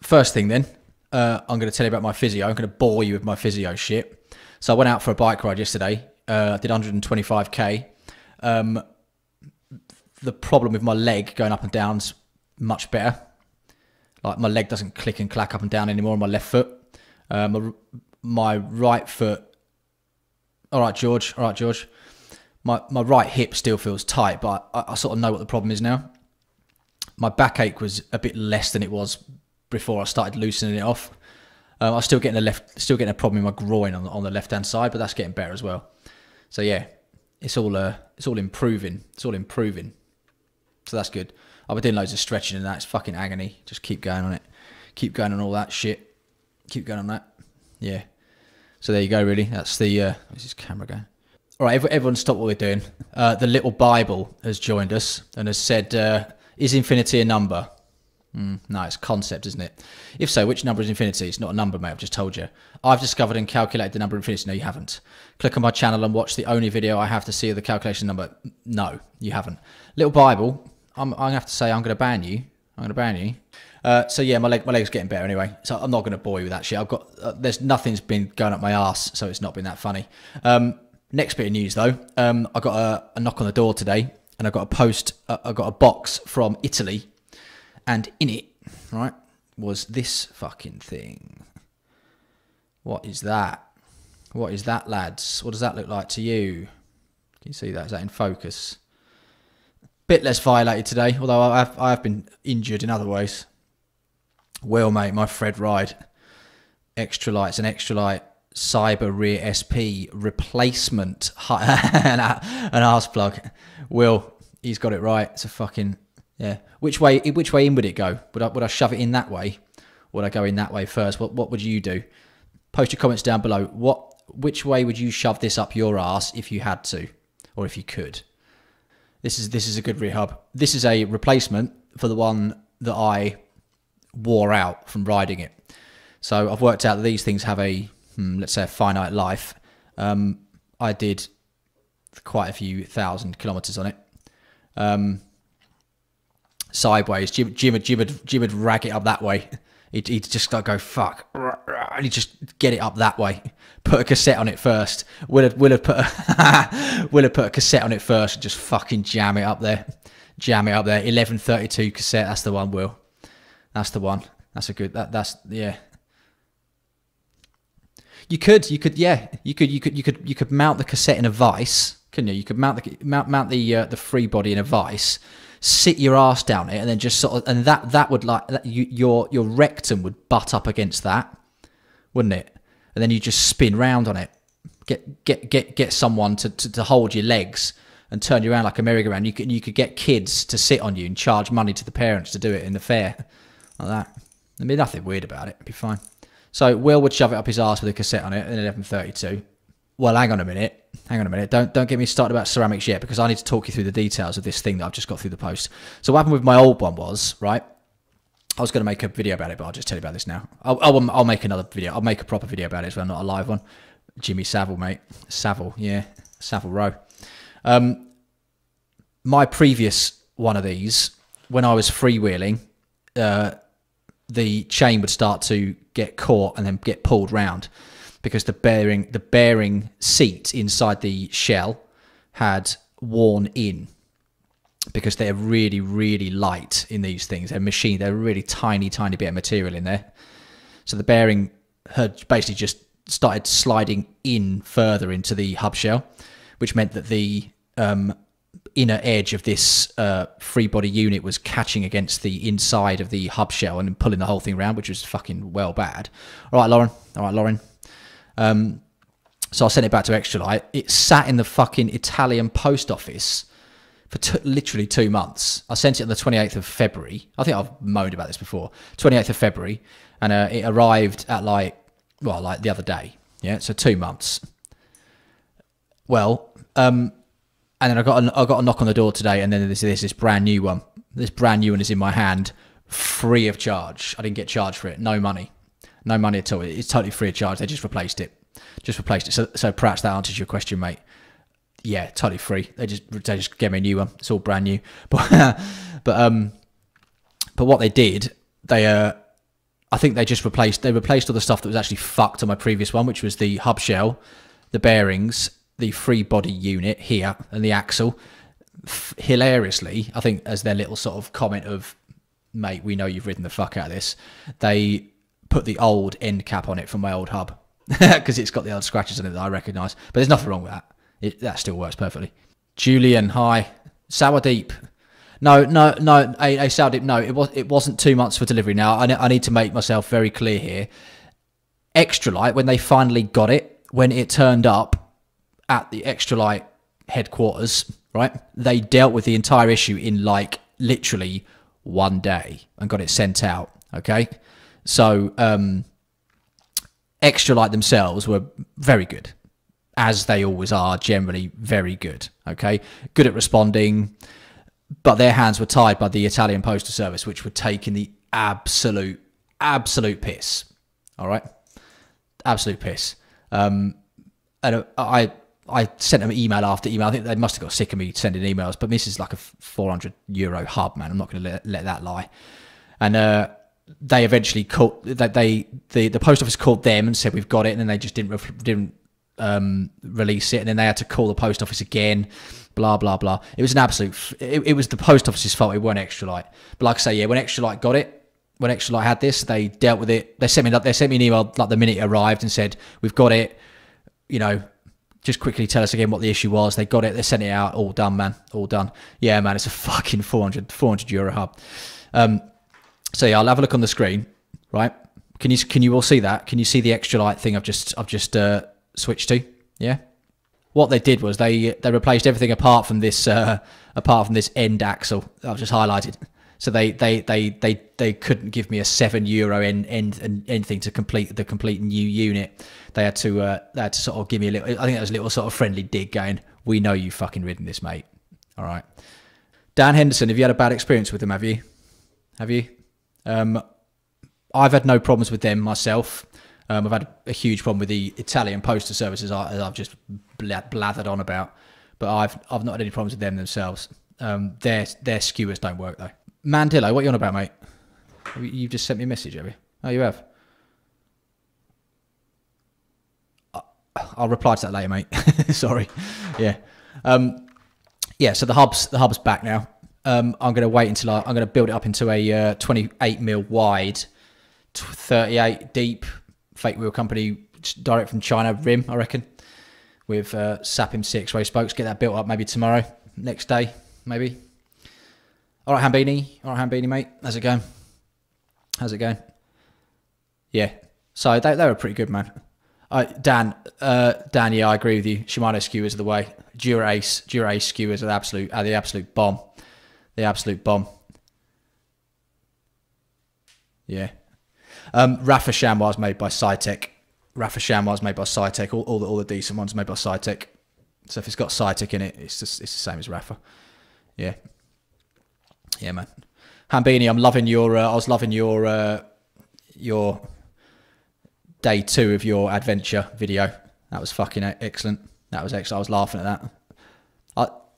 first thing then, I'm going to tell you about my physio. I'm going to bore you with my physio shit. So I went out for a bike ride yesterday. I did 125k. The problem with my leg going up and down's much better. Like my leg doesn't click and clack up and down anymore on my left foot. My right foot. All right, George. My right hip still feels tight, but I sort of know what the problem is now. My backache was a bit less than it was before I started loosening it off. I was still getting a problem in my groin on the left hand side, but that's getting better as well. So yeah, it's all improving. It's all improving. So that's good. I've been doing loads of stretching and that. It's fucking agony. Just keep going on it. Keep going on all that shit. Keep going on that. Yeah. So there you go, really. That's the... where's this camera going? All right, everyone stop what we're doing. The little Bible has joined us and has said, is infinity a number? No, it's a concept, isn't it? If so, which number is infinity? It's not a number, mate. I've just told you. I've discovered and calculated the number of infinity. No, you haven't. Click on my channel and watch the only video I have to see of the calculation number. No, you haven't. Little Bible, I'm going to have to say I'm going to ban you. I'm going to ban you. So yeah, my leg's getting better anyway. So I'm not going to bore you with that shit. I've got there's nothing's been going up my arse, so it's not been that funny. Next bit of news though, I got a knock on the door today, and I got a post. I got a box from Italy, and in it, right, was this fucking thing. What is that? What is that, lads? What does that look like to you? Can you see that? Is that in focus? Bit less violated today, although I have been injured in other ways. Well, mate, my Fred Ride Extralite's an Extralite Cyber Rear SP replacement an arse plug. Will, he's got it right. It's a fucking yeah. Which way in would it go? Would I shove it in that way? Or would I go in that way first? What would you do? Post your comments down below. Which way would you shove this up your arse if you had to, or if you could? This is a good rear hub. This is a replacement for the one that I wore out from riding it. So I've worked out that these things have a, let's say, a finite life. I did quite a few thousand kilometers on it. Sideways, Jim would rag it up that way. He'd just go fuck, and he'd just get it up that way. Put a cassette on it first. Will have put a cassette on it first and just fucking jam it up there. 1132 cassette. That's the one, Will. That's the one. That's a good. That's yeah. You could mount the cassette in a vise, couldn't you? You could mount the free body in a vise, sit your ass down it, and then just sort of, and that would your rectum would butt up against that, wouldn't it? And then you just spin round on it. Get someone to hold your legs and turn you around like a merry-go-round. You could get kids to sit on you and charge money to the parents to do it in the fair, like that. There'd be nothing weird about it. It'd be fine. So Will would shove it up his arse with a cassette on it in 1132. Well, hang on a minute. Don't get me started about ceramics yet, because I need to talk you through the details of this thing that I've just got through the post. So what happened with my old one was, right, I was going to make a video about it, but I'll just tell you about this now. I'll make another video. I'll make a proper video about it as well, not a live one. Jimmy Savile, mate. Savile, yeah. Savile Row. My previous one of these, when I was freewheeling, the chain would start to get caught and then get pulled round, because the bearing seat inside the shell had worn in, because they're really, really light in these things. They're machined. They're a really tiny bit of material in there. So the bearing had basically just started sliding in further into the hub shell, which meant that the inner edge of this free body unit was catching against the inside of the hub shell and pulling the whole thing around, which was fucking well bad. All right, Lauren. So I sent it back to Extralite. It sat in the fucking Italian post office for literally 2 months. I sent it on the 28th of February. I think I've moaned about this before. 28th of February. And it arrived at like the other day. Yeah, so 2 months. Well, and then I got a knock on the door today, and then there's this brand new one. This brand new one is in my hand, free of charge. I didn't get charged for it. No money at all. It's totally free of charge. They just replaced it. So perhaps that answers your question, mate. Yeah, totally free. They just gave me a new one. It's all brand new. But what they did, I I think they just replaced all the stuff that was actually fucked on my previous one, which was the hub shell, the bearings, the free body unit here, and the axle. Hilariously, I think as their little sort of comment of, mate, we know you've ridden the fuck out of this, they put the old end cap on it from my old hub because it's got the old scratches on it that I recognise. But there's nothing wrong with that. That still works perfectly. Julian, hi. Sour Deep. No, Sour Deep, no, it wasn't 2 months for delivery. Now, I need to make myself very clear here. Extralite, when they finally got it, when it turned up at the Extralite headquarters, right, they dealt with the entire issue in like literally 1 day and got it sent out, okay? So, Extralite themselves were very good, as they always are, generally very good, okay? Good at responding, but their hands were tied by the Italian postal service, which were taking the absolute piss, all right? Absolute piss. And I sent them email after email. I think they must have got sick of me sending emails, but this is like a €400 hub, man. I'm not going to let that lie. And they eventually called, the post office called them and said, we've got it, and then they just didn't release it, and then they had to call the post office again, blah blah blah. It was an absolute it was the post office's fault. It weren't Extralite. But like I say, yeah, when Extralite got it, when Extralite had this, they dealt with it. They sent me an email like the minute it arrived and said, we've got it, you know, just quickly tell us again what the issue was. They got it, they sent it out, all done, man, all done. Yeah, man, it's a fucking €400 hub. So yeah, I'll have a look on the screen, right? Can you all see that? Can you see the Extralite thing I've just switched to? Yeah. What they did was they replaced everything apart from this end axle that I've just highlighted. So they couldn't give me a €7 end thing to complete the complete new unit. They had to sort of give me a little. I think that was a little sort of friendly dig, going, "We know you fucking ridden this, mate." All right. Dan Henderson, have you had a bad experience with them? Have you? Have you? I've had no problems with them myself. I've had a huge problem with the Italian postal services, as I've just blathered on about, but I've not had any problems with them themselves. Their skewers don't work though. Mandillo, what are you on about, mate? You've just sent me a message, have you? Oh, you have. I'll reply to that later, mate. Sorry. Yeah. Yeah. So the hub's back now. I'm going to wait until I'm going to build it up into a 28mm wide, 38 deep fake wheel company, direct from China rim, I reckon, with Sapim 6 race spokes. Get that built up maybe tomorrow, next day, maybe. All right, Hambini, mate. How's it going? How's it going? Yeah. So they were pretty good, man. Dan, yeah, I agree with you. Shimano skewers are the way. Dura-Ace skewers are the absolute bomb. The absolute bomb. Yeah. Rapha chamois made by Cytec. All the decent ones made by Cytec. So if it's got Cytec in it, it's the same as Rapha. Yeah. Yeah, man. Hambini, I'm loving your. I was loving your day 2 of your adventure video. That was fucking excellent. That was excellent. I was laughing at that.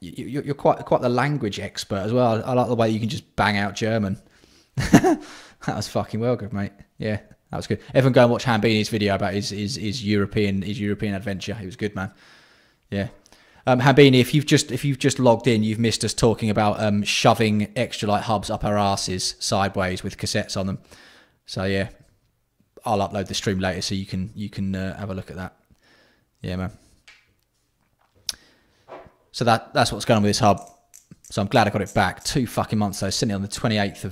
You're quite the language expert as well. I like the way you can just bang out German. That was fucking well good, mate. Yeah, that was good. Everyone go and watch Hambini's video about his European adventure. It was good, man. Yeah. Hambini, if you've just logged in, you've missed us talking about shoving Extralite hubs up our asses sideways with cassettes on them. So yeah, I'll upload the stream later so you can have a look at that. Yeah, man. So that's what's going on with this hub. So I'm glad I got it back. 2 fucking months though. Sitting on the 28th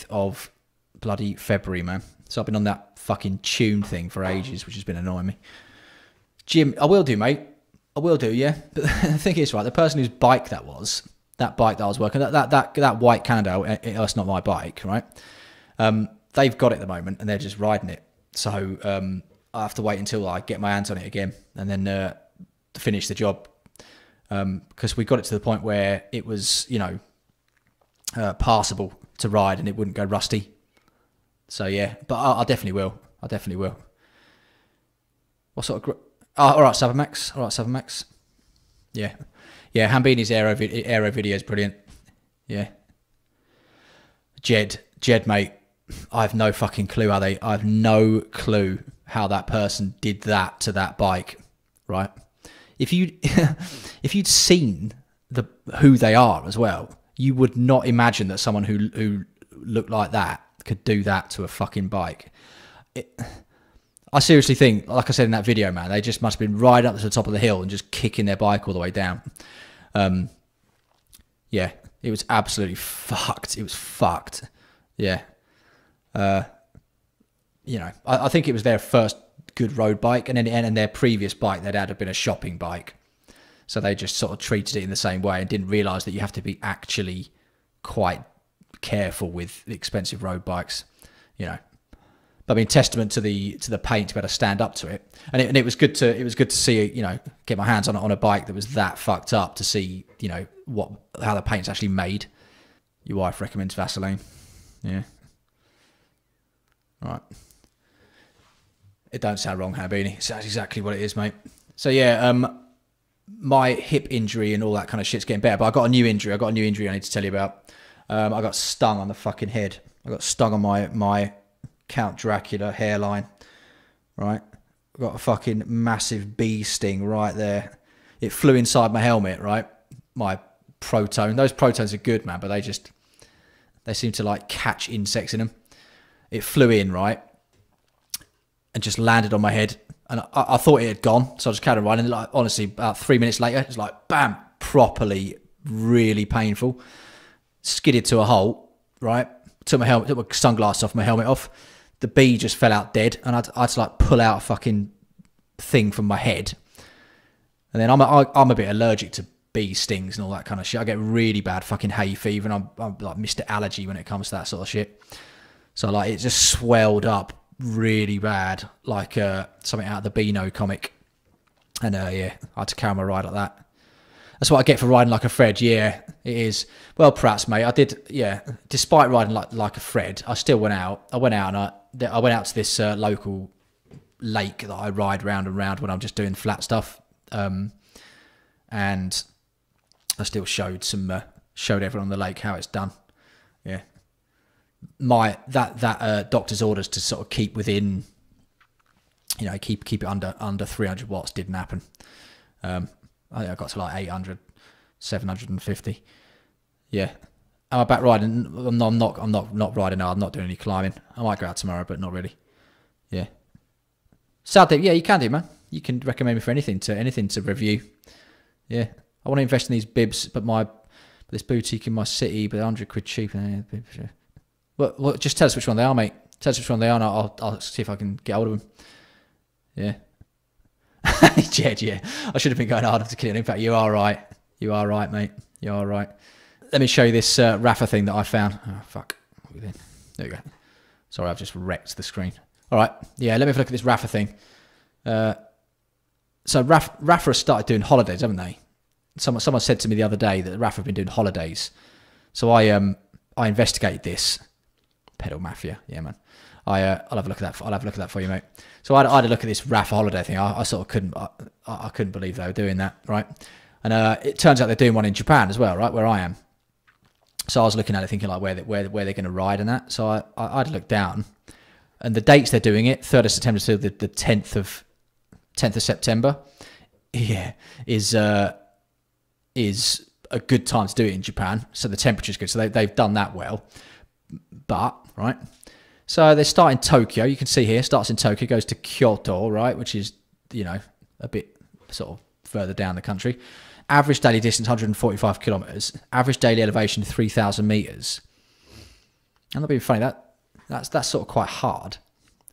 of bloody February, man. So I've been on that fucking tune thing for ages, which has been annoying me. Jim, I will do, mate. I will do, yeah. But the thing is, right, the person whose bike that was, that bike that I was working, that white Cannondale, that's not my bike, right? They've got it at the moment and they're just riding it. So I have to wait until I get my hands on it again and then to finish the job. Because we got it to the point where it was, you know, passable to ride and it wouldn't go rusty. So yeah, but I definitely will. I definitely will. What sort of... all right, Sabermax. Yeah. Yeah, Hambini's aero video is brilliant. Yeah. Jed, mate. I have no fucking clue how I have no clue how that person did that to that bike, right? If you if you'd seen who they are as well, you would not imagine that someone who looked like that could do that to a fucking bike. I seriously think, like I said in that video, man, they just must have been riding up to the top of the hill and just kicking their bike all the way down. Yeah, it was absolutely fucked. It was fucked. Yeah. You know, I think it was their first good road bike, and then their previous bike they'd had been a shopping bike. So they just sort of treated it in the same way and didn't realise that you have to be actually quite careful with expensive road bikes, you know. But I mean, testament to the paint to be able to stand up to it, and it was good to see, you know, get my hands on a bike that was that fucked up, to see, you know, how the paint's actually made. Your wife recommends Vaseline, yeah. All right. It don't sound wrong, Habini. That's exactly what it is, mate. So yeah, my hip injury and all that kind of shit's getting better, but I got a new injury. I need to tell you about. I got stung on the fucking head. I got stung on my Count Dracula hairline, right? I got a fucking massive bee sting right there. It flew inside my helmet, right? My proton. Those protons are good, man, but they seem to like catch insects in them. It flew in, right? And just landed on my head. And I thought it had gone, so I just carried on riding. Like, honestly, about 3 minutes later, it's like, bam, properly, really painful. Skidded to a halt, right? Took my sunglasses off, my helmet off. The bee just fell out dead, and I had to like pull out a fucking thing from my head. And then I'm a bit allergic to bee stings and all that kind of shit. I get really bad fucking hay fever, and I'm like Mr. Allergy when it comes to that sort of shit. So like it just swelled up really bad, like something out of the Beano comic. And yeah, I had to carry my ride like that. That's what I get for riding like a Fred. Yeah, it is. Well, perhaps, mate. I did. Yeah, despite riding like a Fred, I still went out. I went out to this local lake that I ride round and round when I'm just doing flat stuff. And I still showed everyone on the lake how it's done. Yeah. That doctor's orders to sort of keep within, you know, keep it under 300 watts didn't happen. I think I got to like 800, 750. Yeah. Am I back riding? I'm not riding now. I'm not doing any climbing. I might go out tomorrow, but not really. Yeah. Sadly, yeah, you can do, man. You can recommend me for anything to review. Yeah. I want to invest in these bibs, but this boutique in my city, but 100 quid cheaper. Well, just tell us which one they are, mate. Tell us which one they are, and I'll see if I can get hold of them. Yeah. Jed, yeah. I should have been going harder to kill it. In fact, you are right. You are right, mate. You are right. Let me show you this Rapha thing that I found. Oh, fuck. There we go. Sorry, I've just wrecked the screen. All right. Yeah, let me have a look at this Rapha thing. So Rapha has started doing holidays, haven't they? Someone said to me the other day that Rapha have been doing holidays. So I investigated this. Pedal Mafia. Yeah, man. I'll have a look at that. I'll have a look at that for you, mate. So I had a look at this Rapha holiday thing. I sort of couldn't believe they were doing that, right? And it turns out they're doing one in Japan as well, right, where I am. So I was looking at it, thinking like where they're going to ride and that. So I had to look down, and the dates they're doing it, 3rd of September to the 10th of September, yeah, is a good time to do it in Japan. So the temperature's good. So they've done that well, but right. So they start in Tokyo. You can see here, starts in Tokyo, goes to Kyoto, right, which is, you know, a bit sort of further down the country. Average daily distance, 145 kilometers. Average daily elevation, 3,000 meters. I'm not being funny. That's sort of quite hard,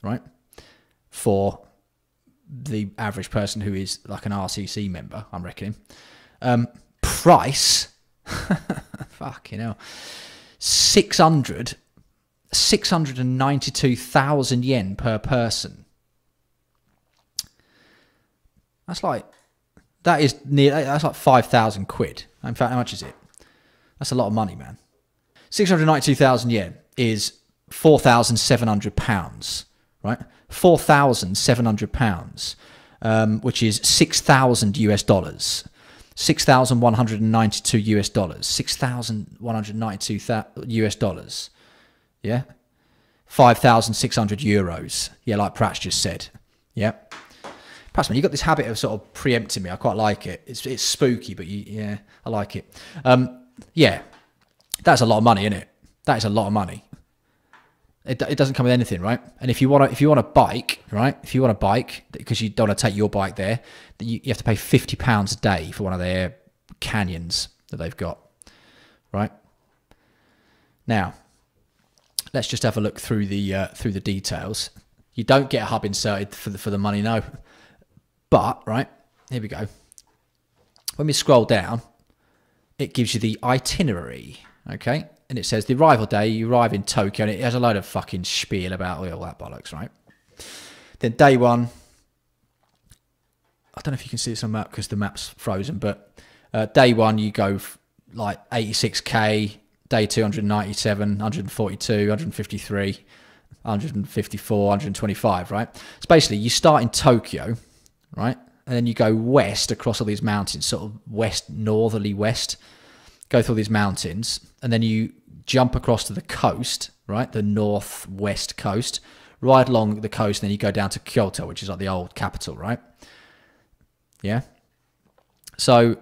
right, for the average person who is like an RCC member, I'm reckoning. Price, fucking hell, 692,000 yen per person. That's like 5,000 quid. In fact, how much is it? That's a lot of money, man. 692,000 yen is £4,700, right? £4,700, which is $6,000. $6,192, $6,192 US. Yeah, €5,600. Yeah, like Pratt's just said. Yeah. Perhaps, man, you got this habit of sort of preempting me. I quite like it. It's spooky, but yeah, I like it. Yeah, that's a lot of money, isn't it? That is a lot of money. It doesn't come with anything, right? And if you want a bike, right? If you want a bike, because you don't want to take your bike there, you have to pay £50 a day for one of their canyons that they've got, right? Now, let's just have a look through the details. You don't get a hub inserted for the money, no. But right here we go. When we scroll down, it gives you the itinerary, okay? And it says the arrival day, you arrive in Tokyo, and it has a load of fucking spiel about all that bollocks, right? Then day one, I don't know if you can see this on the map because the map's frozen, but day one you go like 86k, day 2 197, 142, 153, 154, 125, right? So basically you start in Tokyo, right? And then you go west across all these mountains, sort of west, northerly west, go through these mountains, and then you jump across to the coast, right? The northwest coast, right along the coast, and then you go down to Kyoto, which is like the old capital, right? Yeah. So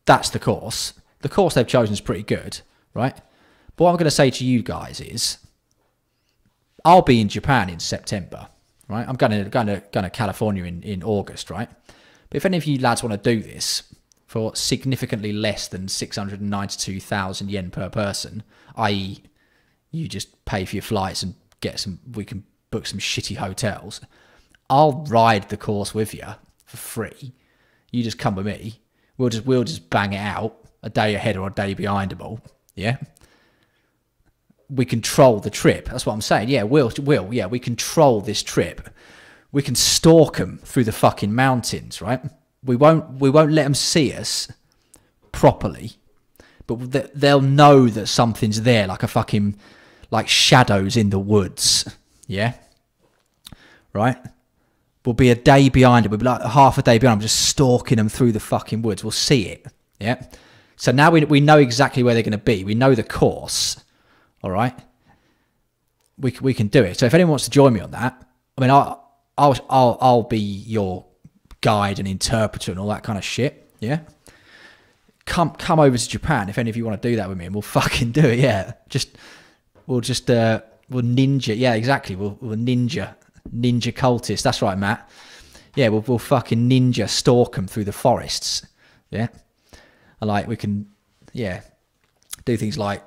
that's the course. The course they've chosen is pretty good, right? But what I'm going to say to you guys is, I'll be in Japan in September, right? I'm going to California in August, right? But if any of you lads want to do this for significantly less than 692,000 yen per person, i.e., you just pay for your flights and we can book some shitty hotels, I'll ride the course with you for free. You just come with me. We'll just bang it out a day ahead or a day behind them all. Yeah. We control the trip. That's what I'm saying. Yeah, yeah, we control this trip. We can stalk them through the fucking mountains, right? We won't let them see us properly, but they'll know that something's there, like shadows in the woods. Yeah, right. We'll be a day behind them. We'll be like half a day behind them, just stalking them through the fucking woods. We'll see it. Yeah. So now we know exactly where they're going to be. We know the course. All right. We can do it. So if anyone wants to join me on that, I mean, I'll be your guide and interpreter and all that kind of shit. Yeah. Come over to Japan if any of you want to do that with me, and we'll fucking do it. Yeah. We'll ninja. Yeah, exactly. We'll ninja cultists. That's right, Matt. Yeah, we'll fucking ninja stalk them through the forests. Yeah. And like we can, yeah, do things like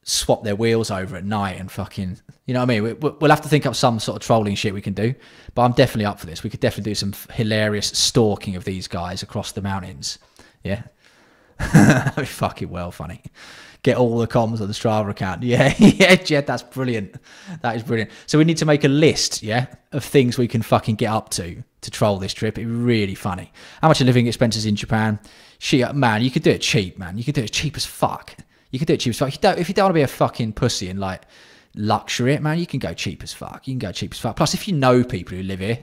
swap their wheels over at night and fucking, you know what I mean? We'll have to think up some sort of trolling shit we can do, but I'm definitely up for this. We could definitely do some hilarious stalking of these guys across the mountains. Yeah. That'd be fucking well funny. Get all the comms on the Strava account. Yeah, yeah, Jed, that's brilliant. That is brilliant. So we need to make a list, yeah, of things we can fucking get up to troll this trip. It'd be really funny. How much are living expenses in Japan? Shit, man, you could do it cheap, man. You could do it cheap as fuck. You could do it cheap as fuck. If you don't want to be a fucking pussy and like luxury it, man, you can go cheap as fuck. You can go cheap as fuck. Plus, if you know people who live here,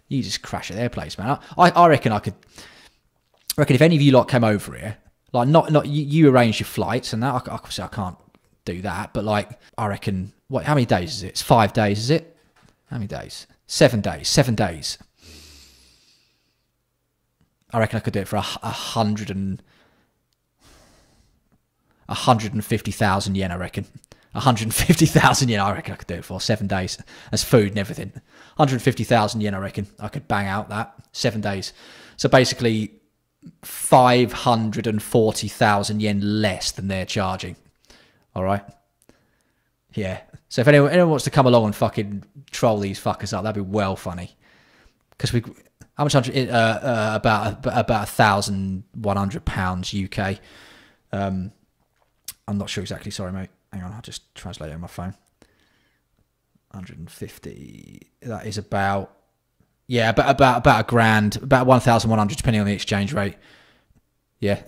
you just crash at their place, man. I reckon if any of you lot came over here, like not you arrange your flights and that. Obviously, I can't do that, but like I reckon, how many days is it? It's 5 days, is it? How many days? 7 days. 7 days. I reckon I could do it for 150,000 yen. I reckon 150,000 yen. I reckon I could do it for 7 days. That's food and everything. 150,000 yen. I reckon I could bang out that 7 days. So basically, 540,000 yen less than they're charging. All right. Yeah. So if anyone wants to come along and fucking troll these fuckers up, that'd be well funny. Because how much? About £1,100 UK. I'm not sure exactly. Sorry, mate. Hang on. I'll just translate it on my phone. 150. That is about. Yeah, about £1,000, about 1,100, depending on the exchange rate. Yeah.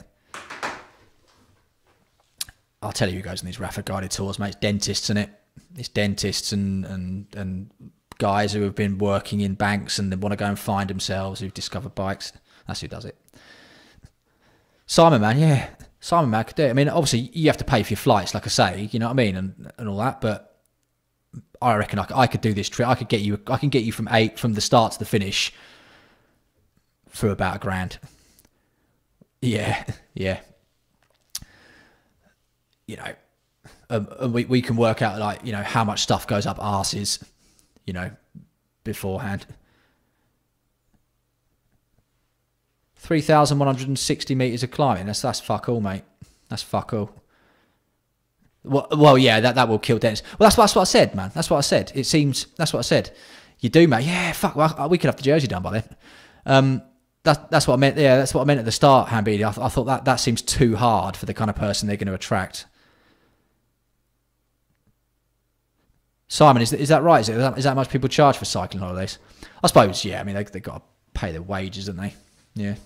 I'll tell you who goes on these Rapha guided tours, mate. It's dentists, isn't it? It's dentists and guys who have been working in banks and they want to go and find themselves, who've discovered bikes. That's who does it. Simon, man, yeah. Simon, man, could do it. I mean, obviously, you have to pay for your flights, like I say, you know what I mean, and all that, but I reckon I could do this trip. I can get you from the start to the finish for about $1,000. Yeah, yeah. You know, and we can work out, like, you know, how much stuff goes up arses, you know, beforehand. 3,160 meters of climbing. That's fuck all, mate. That's fuck all. Well, yeah, that will kill Dennis. Well, that's what I said, man. That's what I said. It seems that's what I said. You do, mate. Yeah, fuck. Well, we could have the jersey done by then. That's what I meant. Yeah, that's what I meant at the start, Hambidi. I thought that seems too hard for the kind of person they're going to attract. Simon, is that right? Is that much people charge for cycling holidays? I suppose, yeah. I mean, they've got to pay their wages, don't they? Yeah.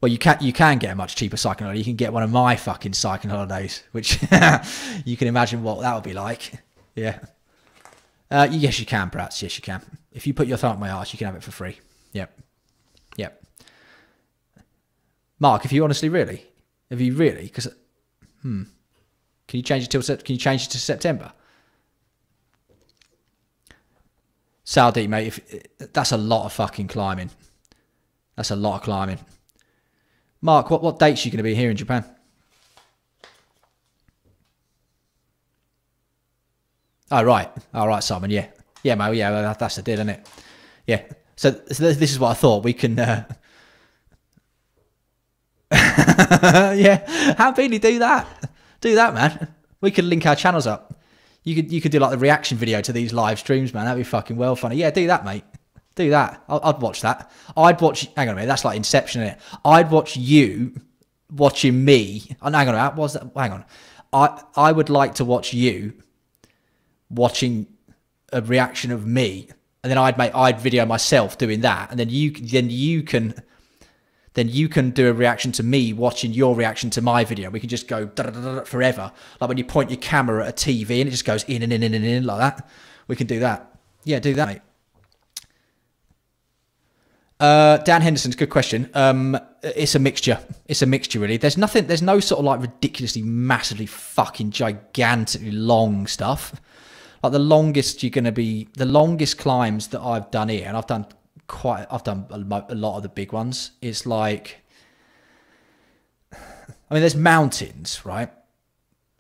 Well, you can get a much cheaper cycling holiday. You can get one of my fucking cycling holidays, which you can imagine what that would be like. Yeah. Yes, you can, perhaps. Yes, you can. If you put your thumb up my arse, you can have it for free. Yep. Yep. Mark, if you honestly really, because, can you change it to September? Saudi, mate, that's a lot of fucking climbing. That's a lot of climbing. Mark, what dates are you going to be here in Japan? Oh, right. All right, Simon, yeah. Yeah, mate, yeah, that's the deal, isn't it? Yeah. So this is what I thought. We can... yeah, how badly do that? Do that, man. We could link our channels up. You could do like the reaction video to these live streams, man. That'd be fucking well funny. Yeah, do that, mate. Do that. I'd watch that. I'd watch... Hang on a minute. That's like Inception, isn't it? I'd watch you watching me... Oh, hang on. What's that? Hang on. I would like to watch you watching a reaction of me, and then I'd video myself doing that, and then you can do a reaction to me watching your reaction to my video. We can just go forever. Like when you point your camera at a TV and it just goes in and in and in and in like that. We can do that. Yeah, do that, mate. Dan Henderson's good question. It's a mixture. It's a mixture, really. There's no sort of like ridiculously, massively fucking gigantically long stuff. Like the longest climbs that I've done here, and I've done a lot of the big ones. It's like, I mean, there's mountains, right?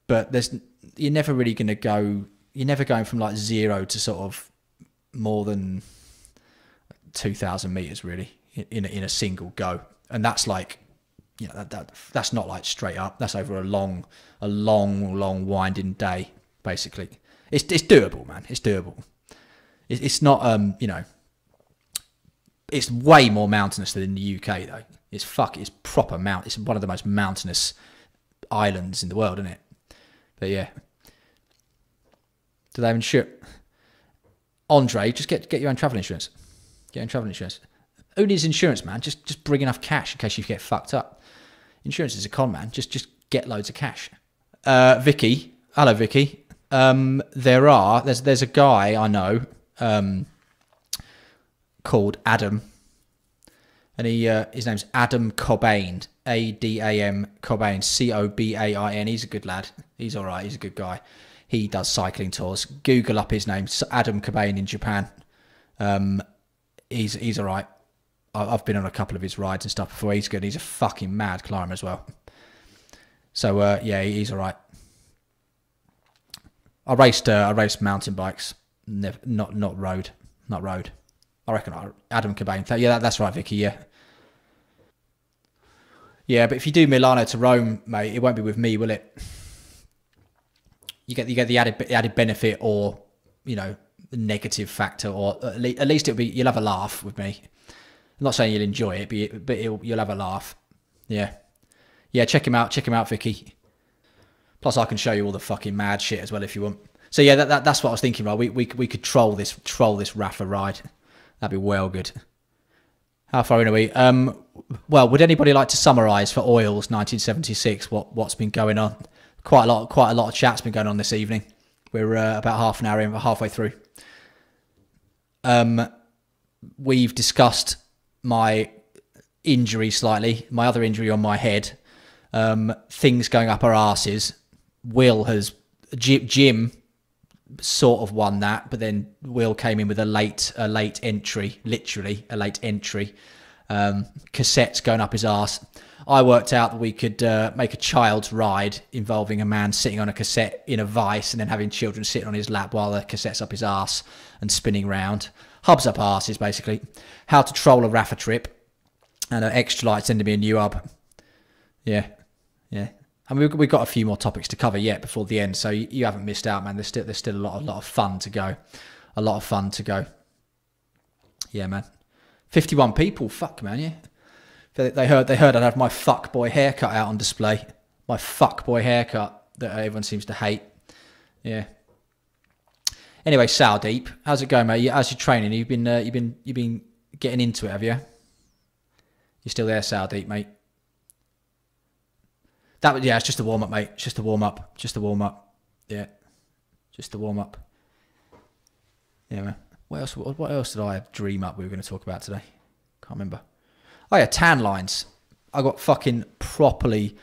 But you're never really going to go, you're never going from like 0 to sort of more than 2,000 meters really in a single go. And that's like, you know, that's not like straight up. That's over a long winding day, basically. It's doable, man. It's doable. It's not, you know, it's way more mountainous than in the UK though. It's proper mountain. It's one of the most mountainous islands in the world, isn't it? But yeah. Do they have insurance? Andre, just get your own travel insurance. Get your own travel insurance. Who needs insurance, man? Just bring enough cash in case you get fucked up. Insurance is a con, man. Just get loads of cash. Vicky. Hello, Vicky. There's a guy I know called Adam, and his name's Adam Cobain, Adam Cobain, Cobain. He's a good lad. He's all right. He's a good guy. He does cycling tours. Google up his name, Adam Cobain in Japan. He's all right. I've been on a couple of his rides and stuff before. He's good. He's a fucking mad climber as well. So yeah, he's all right. I raced mountain bikes, not road. I reckon Adam Cobain. Yeah, that's right, Vicky. Yeah, yeah. But if you do Milano to Rome, mate, it won't be with me, will it? You get the added benefit, or you know, the negative factor, or at least you'll have a laugh with me. I'm not saying you'll enjoy it, but you'll have a laugh. Yeah, yeah. Check him out, Vicky. Plus, I can show you all the fucking mad shit as well if you want. So yeah, that's what I was thinking. Right, we could troll this Rapha ride. That'd be well good. How far in are we? Well, would anybody like to summarise for Oils 1976 what's been going on? Quite a lot of chat's been going on this evening. We're about half an hour in, halfway through. We've discussed my injury slightly, my other injury on my head, things going up our arses. Jim sort of won that, but then Will came in with a late entry, literally a late entry. Cassettes going up his arse. I worked out that we could make a child's ride involving a man sitting on a cassette in a vice and then having children sitting on his lap while the cassette's up his arse and spinning round. Hubs up arses, basically. How to troll a Rapha trip. And Extralite sending me a new hub. Yeah. I mean, we've got a few more topics to cover yet before the end, so you haven't missed out, man. There's still a lot of fun to go. A lot of fun to go. Yeah, man. 51 people. Fuck, man, yeah. They heard I'd have my fuckboy haircut out on display. My fuckboy haircut that everyone seems to hate. Yeah. Anyway, Sal Deep, how's it going, mate? How's your training? You've been getting into it, have you? You're still there, Sal Deep, mate. It's just a warm up, mate. It's just a warm up. Just a warm up. Yeah. Just a warm up. Yeah, man. What else did I dream up we were going to talk about today? Can't remember. Oh yeah, Tanlines. I got fucking properly.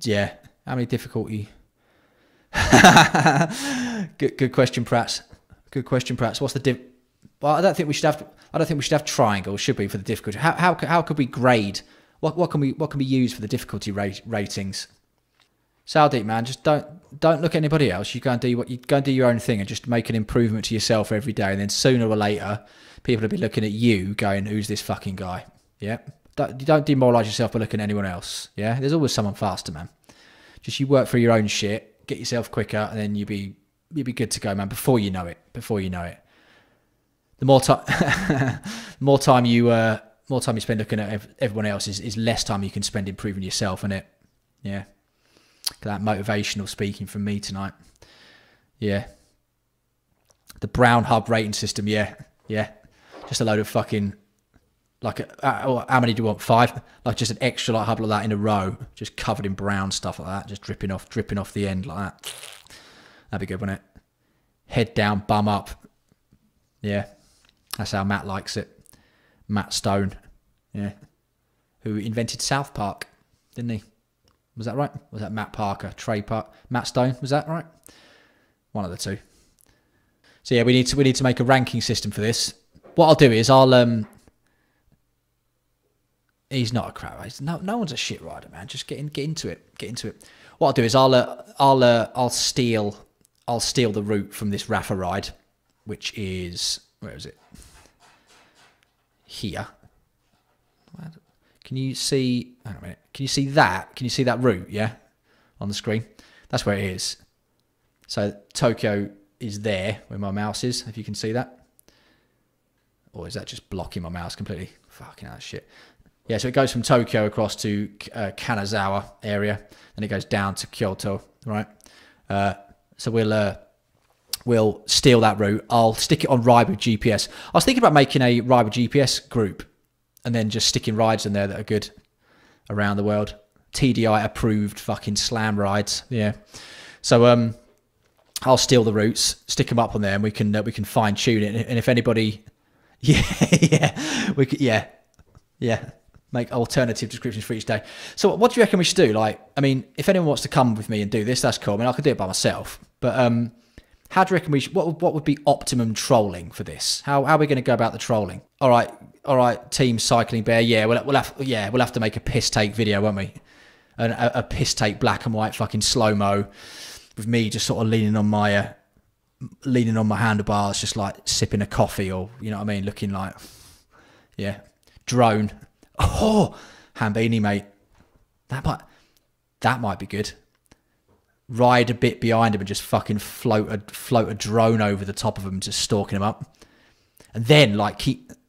Yeah. How many difficulty? Good question, Prats. Good question, Prats. What's the diff? Well, I don't think we should have triangles, should we, for the difficulty? How could we grade? What can we use for the difficulty ratings? Sal Deep, man, just don't look at anybody else. You go and do your own thing and just make an improvement to yourself every day. And then sooner or later, people will be looking at you, going, "Who's this fucking guy?" Yeah. Don't demoralise yourself by looking at anyone else. Yeah. There's always someone faster, man. Just you work through your own shit, get yourself quicker, and then you'll be good to go, man. Before you know it. The more time you spend looking at everyone else is less time you can spend improving yourself, innit? Yeah. That motivational speaking from me tonight. Yeah. The Brown Hub rating system, yeah. Just a load of fucking, like, how many do you want? 5? Like just an Extralite hub like that in a row, just covered in brown stuff like that, just dripping off the end like that. That'd be good, wouldn't it? Head down, bum up. Yeah. That's how Matt likes it. Matt Stone, yeah, who invented South Park, didn't he? Was that right? Was that Matt Parker? Trey Park? Matt Stone? Was that right? One of the two. So yeah, we need to make a ranking system for this. What I'll do is he's not a crap. No one's a shit rider, man. Just get into it. What I'll do is I'll steal the route from this Rapha ride, which is, where is it? Here. Can you see? Hang on a minute. Can you see that? Can you see that route? Yeah, on the screen. That's where it is. So Tokyo is there where my mouse is. If you can see that, or is that just blocking my mouse completely? Fucking hell, shit. Yeah. So it goes from Tokyo across to Kanazawa area, then it goes down to Kyoto. Right. So we'll steal that route. I'll stick it on Ride with GPS. I was thinking about making a Ride with GPS group and then just sticking rides in there that are good around the world. TDI approved fucking slam rides. Yeah. So I'll steal the routes, stick them up on there, and we can fine tune it. And if anybody, make alternative descriptions for each day. So what do you reckon we should do? Like, I mean, if anyone wants to come with me and do this, that's cool. I mean, I could do it by myself, but how do you reckon we should, what would be optimum trolling for this? How are we going to go about the trolling? All right, Team Cycling Bear. Yeah, we'll have to make a piss take video, won't we? A piss take black and white fucking slow mo with me just sort of leaning on my handlebars, just like sipping a coffee, or you know what I mean, looking like, yeah, drone. Oh, Hambini, mate. That might be good. Ride a bit behind him and just fucking float a drone over the top of him, just stalking him up, and then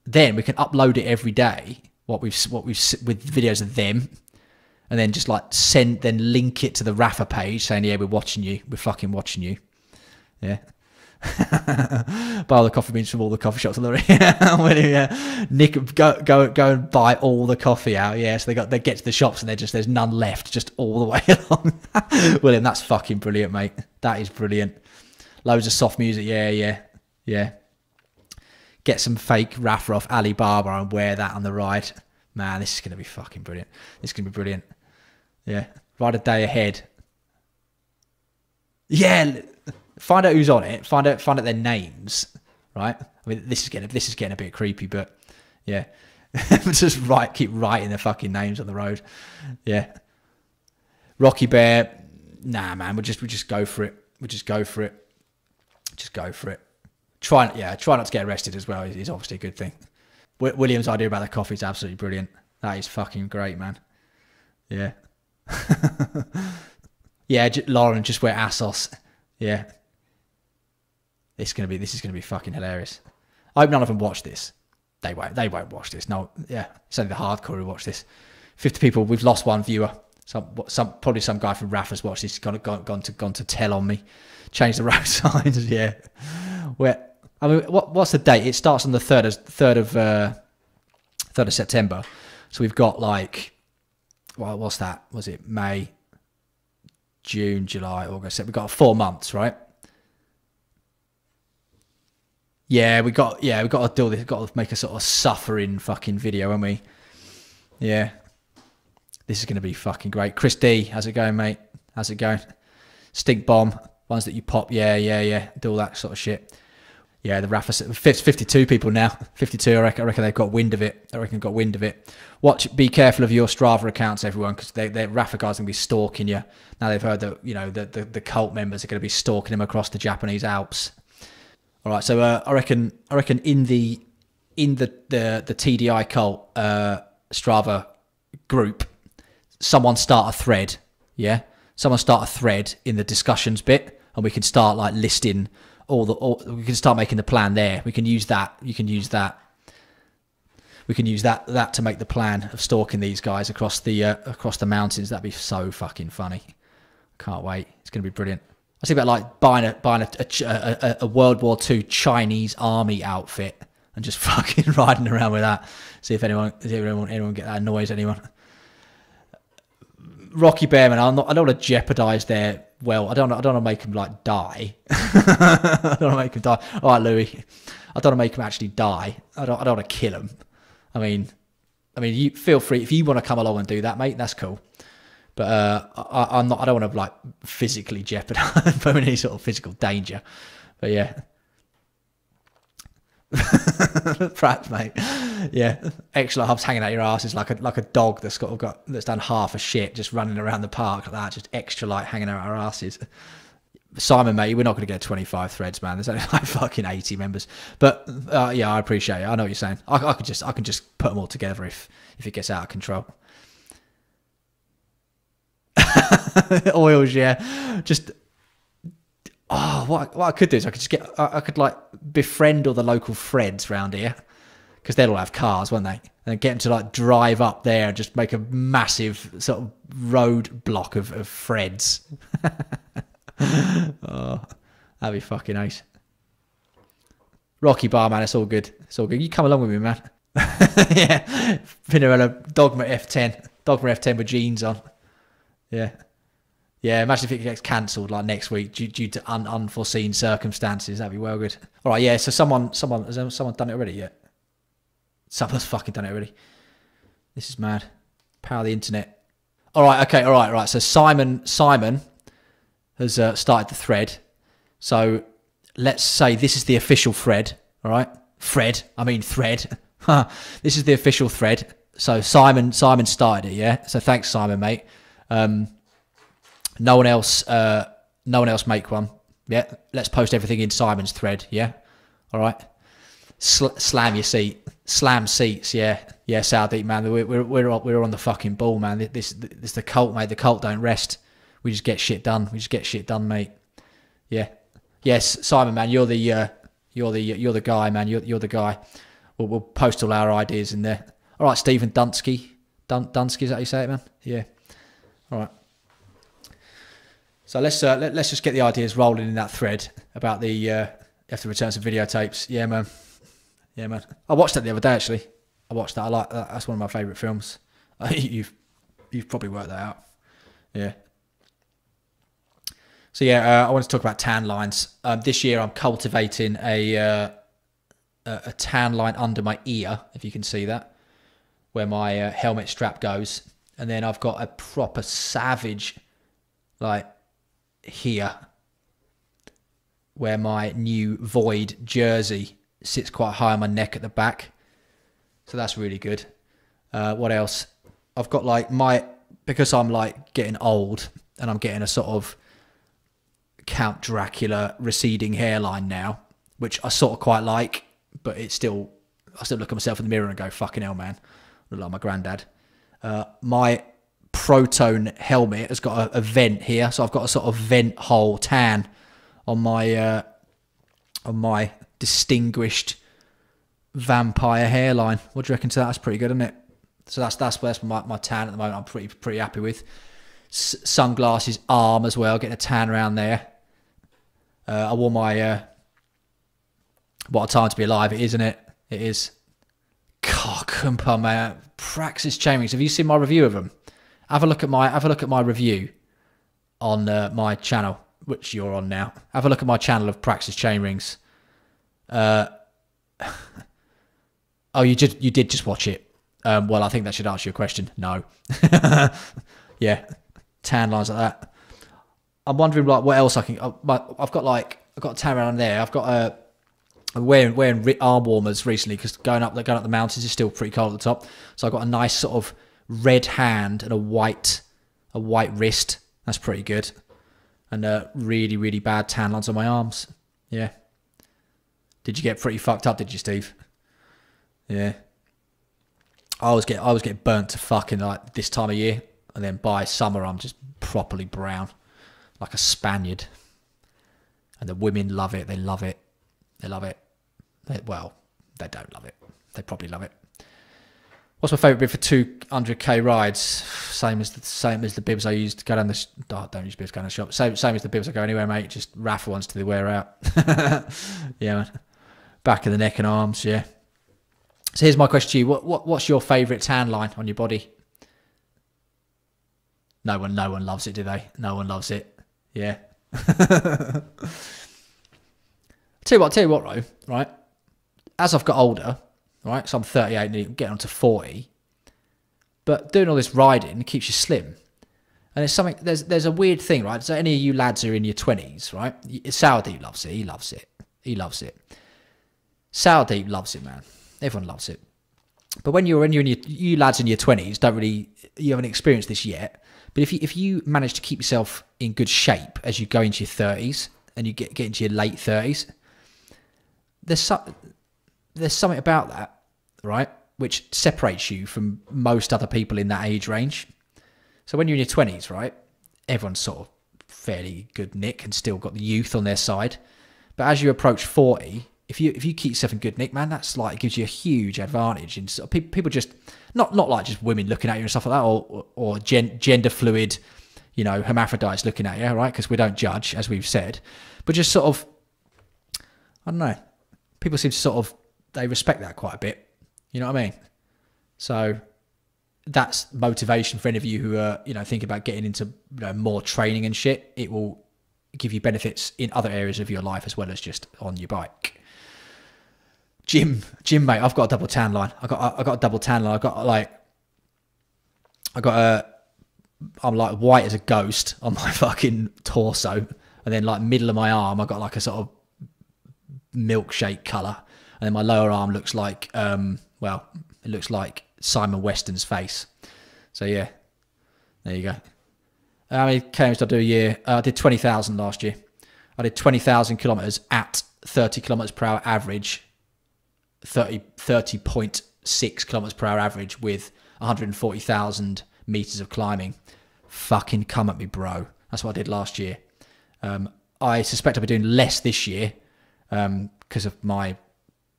then we can upload it every day. What we've with videos of them, and then just like link it to the Rapha page saying, yeah, we're watching you, we're fucking watching you. Yeah. Buy all the coffee beans from all the coffee shops on the yeah. Nick, go and buy all the coffee out. Yeah, so they get to the shops and there's none left, just all the way along. William, that's fucking brilliant, mate. That is brilliant. Loads of soft music. Yeah. Get some fake Rapha off Alibaba and wear that on the ride. Man, this is gonna be fucking brilliant. This is gonna be brilliant. Yeah, ride a day ahead. Yeah. Find out who's on it. Find out their names. Right. I mean, this is getting a bit creepy, but yeah. Just keep writing the fucking names on the road. Yeah. Rocky Bear. Nah, man. We just go for it. Just go for it. Try not to get arrested as well is obviously a good thing. William's idea about the coffee is absolutely brilliant. That is fucking great, man. Yeah. Yeah, Lauren, just wear ASOS. Yeah. This is gonna be fucking hilarious. I hope none of them watch this. They won't watch this. No, yeah. It's only the hardcore who watch this. 50 people, we've lost one viewer. Probably some guy from Rapha's watched this, gone to tell on me. Change the road signs, yeah. I mean, what's the date? It starts on the 3rd of September. So we've got like, well, what's that? Was it May, June, July, August? We've got 4 months, right? Yeah, we got to do this. We've got to make a sort of suffering fucking video, haven't we? Yeah. This is going to be fucking great. Chris D, how's it going, mate? How's it going? Stink bomb, ones that you pop. Yeah. Do all that sort of shit. Yeah, the Rapha, 52 people now. 52, I reckon they've got wind of it. Be careful of your Strava accounts, everyone, because the Rapha guys are going to be stalking you. Now they've heard that, the cult members are going to be stalking them across the Japanese Alps. All right, so I reckon in the TDI cult Strava group, someone start a thread, yeah. Someone start a thread in the discussions bit, and we can start like listing we can start making the plan there. We can use that. We can use that to make the plan of stalking these guys across the mountains. That'd be so fucking funny. Can't wait. It's gonna be brilliant. I think about like buying a World War II Chinese army outfit and just fucking riding around with that. See if anyone get that annoys anyone. Rocky Bear, man, I don't want to jeopardise their. Well, I don't want to make them like die. I don't want to make them die. All right, Louis. I don't want to make them actually die. I don't want to kill them. I mean, you feel free if you want to come along and do that, mate. That's cool. But I'm not. I don't want to like physically jeopardise, put in any sort of physical danger. But yeah, perhaps, mate. Yeah, extra hubs hanging out your ass is like a dog that's done half a shit just running around the park like that. Just extra light hanging out our asses. Simon, mate, we're not going to get 25 threads, man. There's only like fucking 80 members. But yeah, I appreciate it. I know what you're saying. I can just put them all together if it gets out of control. Oils, yeah. Just what I could do is I could like befriend all the local Freds around here, because they'll all have cars, won't they? And get them to like drive up there and just make a massive sort of road block of Freds. Oh, that'd be fucking nice. Rocky Bar, man, it's all good. It's all good. You come along with me, man. Yeah, Pinarello, Dogma F10 with jeans on. Yeah. Yeah, imagine if it gets cancelled like next week due to unforeseen circumstances. That'd be well good. All right, yeah, so someone has someone done it already yet? Someone's fucking done it already. This is mad. Power of the internet. All right, okay, all right. So Simon has started the thread. So let's say this is the official thread, all right? Thread. This is the official thread. So Simon started it, yeah? So thanks, Simon, mate. No one else make one. Yeah, let's post everything in Simon's thread. Yeah, all right. Slam seats. Yeah, South man. We're on the fucking ball, man. This the cult, mate. The cult don't rest. We just get shit done. Mate. Yeah, yes, Simon, man. You're the guy, man. You're the guy. We'll post all our ideas in there. All right, Stephen Dunsky. Dunsky, is that how you say it, man? Yeah. All right. So let's just get the ideas rolling in that thread about the you have to return some videotapes. Yeah, man. I watched that the other day, actually. I watched that. I like that. That's one of my favourite films. You've probably worked that out. Yeah. So yeah, I want to talk about tan lines. This year I'm cultivating a tan line under my ear, if you can see that, where my helmet strap goes, and then I've got a proper savage like here, where my new Void jersey sits quite high on my neck at the back. So that's really good. What else? I've got like because I'm like getting old and I'm getting a sort of Count Dracula receding hairline now, which I sort of quite like, but I still look at myself in the mirror and go, fucking hell, man. I look like my granddad. My Proton helmet has got a vent here, so I've got a sort of vent hole tan on my distinguished vampire hairline. What do you reckon to that? That's pretty good, isn't it? So that's my tan at the moment. I'm pretty happy with. Sunglasses arm as well, getting a tan around there. I wore my what a time to be alive it is, isn't it? It is. God, man. Praxis chainrings. Have you seen my review of them? Have a look at my review on my channel, which you're on now. Have a look at my channel of Praxis chainrings. Oh, you did just watch it. Well, I think that should answer your question. No. Yeah, tan lines like that. I'm wondering like what else I can. I've got a tan around there. I've got I'm wearing arm warmers recently because going up the mountains is still pretty cold at the top. So I've got a nice sort of red hand and a white wrist. That's pretty good. And really, really bad tan lines on my arms. Yeah. Did you get pretty fucked up, did you, Steve? Yeah. I always get burnt to fucking like this time of year. And then by summer, I'm just properly brown. Like a Spaniard. And the women love it. They love it. They love it. Well, they don't love it. They probably love it. What's my favourite bib for 200k rides? Same as the bibs I used to go down the. Oh, don't use bibs going to the shop. Same as the bibs I go anywhere, mate. Just Rapha ones till they wear out. Yeah, man. Back of the neck and arms. Yeah. So here's my question to you: what's your favourite tan line on your body? No one loves it, do they? No one loves it. Yeah. Tell you what, right? As I've got older, right? So I'm 38 and getting on to 40. But doing all this riding keeps you slim. And it's something, there's a weird thing, right? So any of you lads who are in your 20s, right? Sourdeep loves it. He loves it. He loves it. Sourdeep loves it, man. Everyone loves it. But when you lads in your 20s, you haven't experienced this yet. But if you manage to keep yourself in good shape as you go into your 30s and you get into your late 30s, there's something about that, right, which separates you from most other people in that age range. So when you're in your 20s, right, everyone's sort of fairly good nick and still got the youth on their side. But as you approach 40, if you keep yourself in good nick, man, that's like, it gives you a huge advantage. And sort of people just, not like just women looking at you and stuff like that, or gender fluid, hermaphrodites looking at you, right? Because we don't judge, as we've said. But just sort of, I don't know, people seem to they respect that quite a bit. You know what I mean? So that's motivation for any of you who are, thinking about getting into more training and shit. It will give you benefits in other areas of your life as well as just on your bike. Gym, mate. I've got a double tan line. I got a double tan line. I'm like white as a ghost on my fucking torso, and then like middle of my arm, I got like a sort of milkshake colour, and then my lower arm looks like it looks like Simon Weston's face. So yeah, there you go. How many kms did I do a year? I did 20,000 last year. I did 20,000 kilometres at 30 kilometres per hour average, 30.6 kilometres per hour average with 140,000 metres of climbing. Fucking come at me, bro. That's what I did last year. I suspect I'll be doing less this year because of my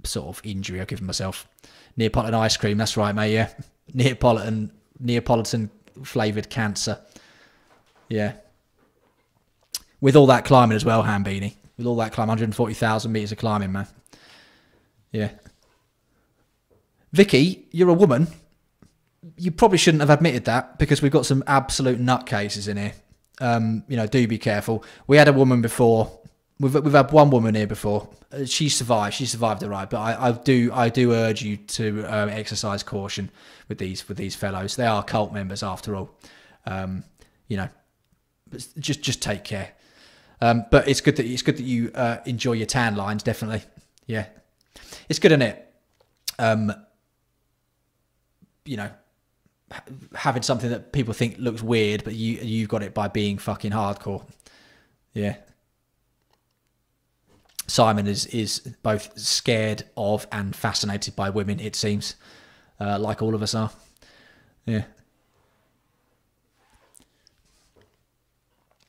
sort of injury I've given myself. Neapolitan ice cream, that's right, mate, yeah. Neapolitan flavoured cancer. Yeah. With all that climbing as well, Ham Beanie. With all that climbing, 140,000 metres of climbing, man. Yeah. Vicky, you're a woman. You probably shouldn't have admitted that because we've got some absolute nutcases in here. Do be careful. We had a woman before. We've had one woman here before. She survived. She survived the ride. But I do urge you to exercise caution with these fellows. They are cult members after all. Just take care. But it's good that you enjoy your tan lines. Definitely, yeah, it's good, isn't it? You know, having something that people think looks weird, but you've got it by being fucking hardcore. Yeah. Simon is both scared of and fascinated by women, it seems, like all of us are. Yeah.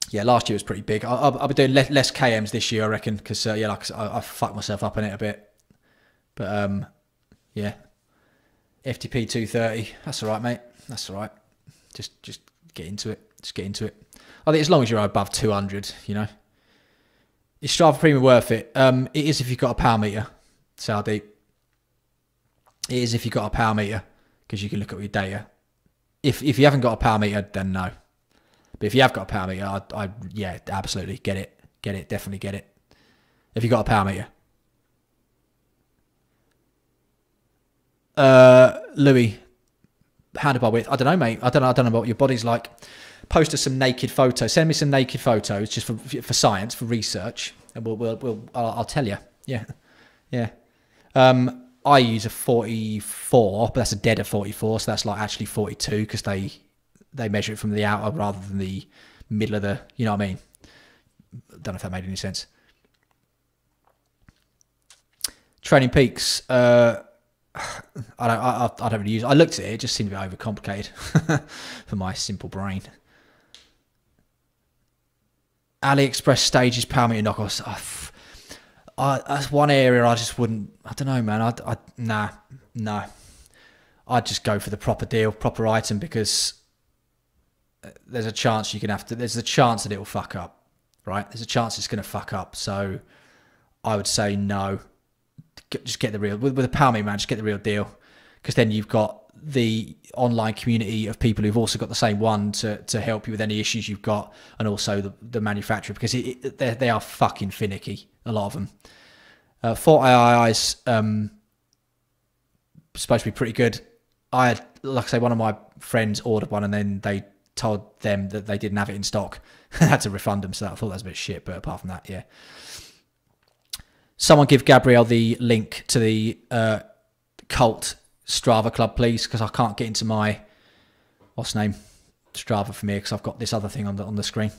Yeah, last year was pretty big. I'll be doing less KMs this year, I reckon, because yeah, like I fucked myself up in it a bit. But yeah, FTP 230. That's all right, mate. That's all right. Just get into it. Just get into it. I think as long as you're above 200, you know. Is Strava Premium worth it? It is if you've got a power meter, Saudi. It is if you've got a power meter, because you can look at your data. If you haven't got a power meter, then no. But if you have got a power meter, yeah, absolutely get it. Get it, definitely get it. If you've got a power meter. Louis, handlebar width. I don't know, mate. I don't know what your body's like. Post us some naked photos. Send me some naked photos just for science, for research, and I'll tell you. Yeah, yeah. I use a 44, but that's a deader 44, so that's like actually 42 because they measure it from the outer rather than the middle of the. You know what I mean? Don't know if that made any sense. Training Peaks. I don't really use it. I looked at it. It just seemed a bit overcomplicated for my simple brain. AliExpress stages, power meter knockoffs. That's one area I just wouldn't. I don't know, man. Nah. I'd just go for the proper deal, proper item, because there's a chance there's a chance that it will fuck up, right? There's a chance it's going to fuck up. So I would say no. Just get the real with a power meter, man. Just get the real deal, because then you've got the online community of people who've also got the same one to help you with any issues you've got, and also the manufacturer, because they are fucking finicky, a lot of them. Fort II's supposed to be pretty good. I had, like I say, one of my friends ordered one, and then they told them that they didn't have it in stock. I had to refund them, so I thought that was a bit shit, but apart from that, yeah. Someone give Gabrielle the link to the cult Strava club, please, because I can't get into my Strava for me, because I've got this other thing on the screen.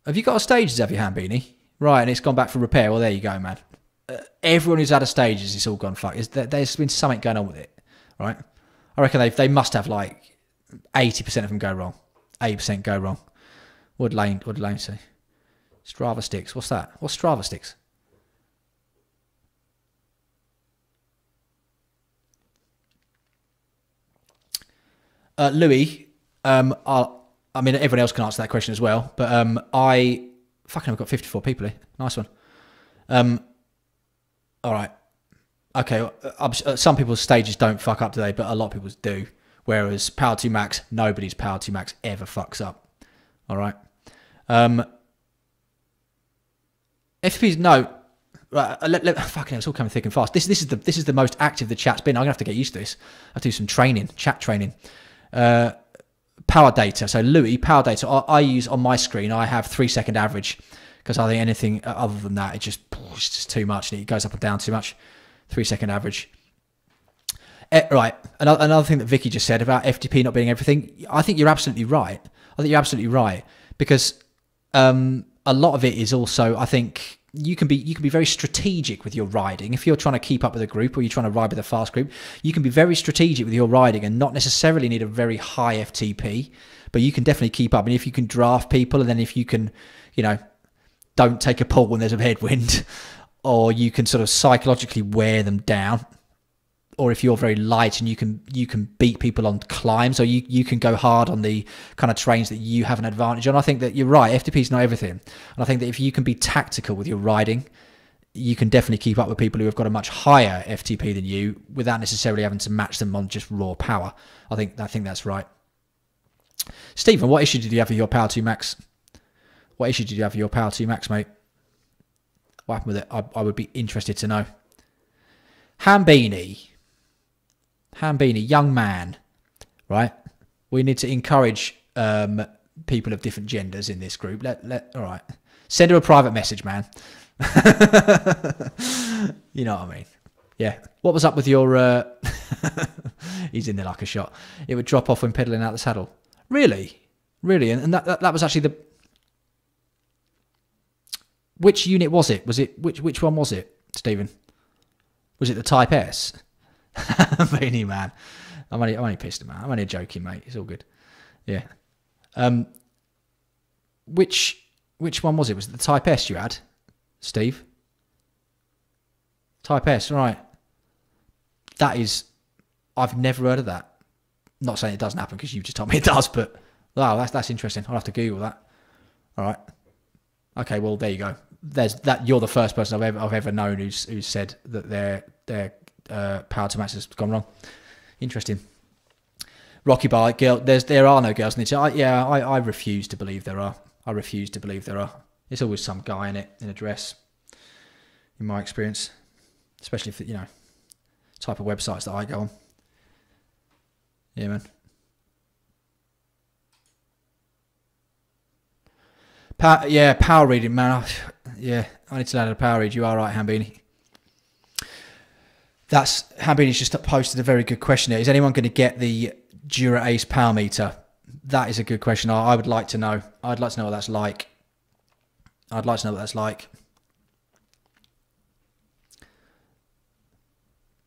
Have you got a stages, have you, Beanie? Right, and it's gone back for repair. Well, there you go, man. Everyone who's had a stages, it's all gone fuck. There's been something going on with it, right? I reckon they must have like 80% of them go wrong. 80% go wrong. What did Lane say? Strava sticks. What's that? What's Strava sticks? Louis, I mean, everyone else can answer that question as well, but I've got 54 people here. Nice one. All right. Okay. Some people's stages don't fuck up today, but a lot of people's do. Whereas Power 2 Max, nobody's Power 2 Max ever fucks up. All right. FP's no. Right, fucking, it's all coming thick and fast. This is the most active the chat's been. I'm gonna have to get used to this. I have to do some chat training. Power data. So Louis, power data. I use on my screen. I have 3-second average, because I think anything other than that, it's just too much. It goes up and down too much. 3-second average. Right. Another thing that Vicky just said about FTP not being everything. I think you're absolutely right. Because a lot of it is also, I think, you can be very strategic with your riding. If you're trying to keep up with a group, or you're trying to ride with a fast group, you can be very strategic with your riding and not necessarily need a very high FTP, but you can definitely keep up. And if you can draft people, and then if you can, don't take a pull when there's a headwind, or you can sort of psychologically wear them down, or if you're very light and you can beat people on climbs, or you can go hard on the kind of terrains that you have an advantage on. I think that you're right. FTP is not everything. And I think that if you can be tactical with your riding, you can definitely keep up with people who have got a much higher FTP than you without necessarily having to match them on just raw power. I think that's right. Stephen, what issue did you have with your Power 2 Max? What issue did you have with your Power 2 Max, mate? What happened with it? I would be interested to know. Hambini, young man, right? We need to encourage people of different genders in this group. All right. Send her a private message, man. You know what I mean? Yeah. What was up with your... He's in there like a shot. It would drop off when pedaling out the saddle. Really? Really? And that was actually the... Which unit was it? Which one was it, Stephen? Was it the Type S? Beanie man. I'm only pissed, man. I'm only joking, mate. It's all good. Yeah. Which one was it? Was it the Type S you had, Steve? Type S, right. That is... I've never heard of that. Not saying it doesn't happen because you just told me it does, but... Wow, that's interesting. I'll have to Google that. All right. Okay, well, there you go. There's that. You're the first person I've ever known who's said that their power to max has gone wrong. Interesting. Rocky Bar girl. There are no girls in it. I refuse to believe there are. I refuse to believe there are. There's always some guy in it in a dress. In my experience, especially for type of websites that I go on. Yeah, man. Power reading, man. I need to learn how to power read. You are right, Hambini. Hambini's just posted a very good question here. Is anyone going to get the Dura Ace power meter? That is a good question. I would like to know. I'd like to know what that's like. I'd like to know what that's like.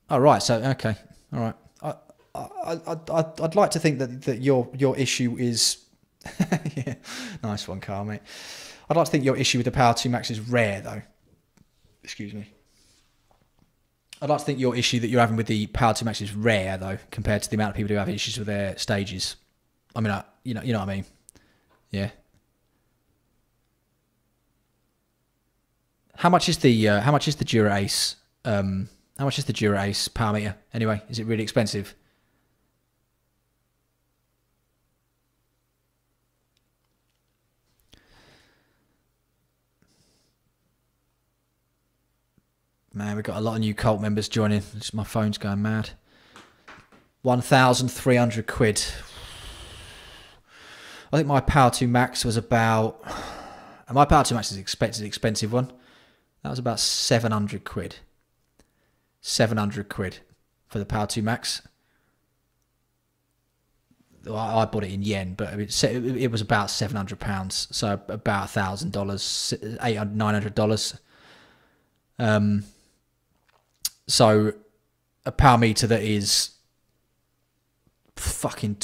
Oh, right. So, okay. All right. I'd like to think that your issue is... Yeah, nice one, Carl, mate. I'd like to think your issue with the Power 2 Max is rare, though. Excuse me. I'd like to think your issue that you're having with the Power 2 Max is rare, though, compared to the amount of people who have issues with their stages. I mean, you know what I mean? Yeah. How much is the Dura Ace? How much is the Dura Ace power meter? Anyway, is it really expensive? Man, we've got a lot of new cult members joining. My phone's going mad. 1,300 quid. I think my Power 2 Max was about... And my Power 2 Max is an expensive one. That was about 700 quid. 700 quid for the Power 2 Max. I bought it in yen, but it was about £700. So about $1,000, $800, $900. So a power meter that is fucking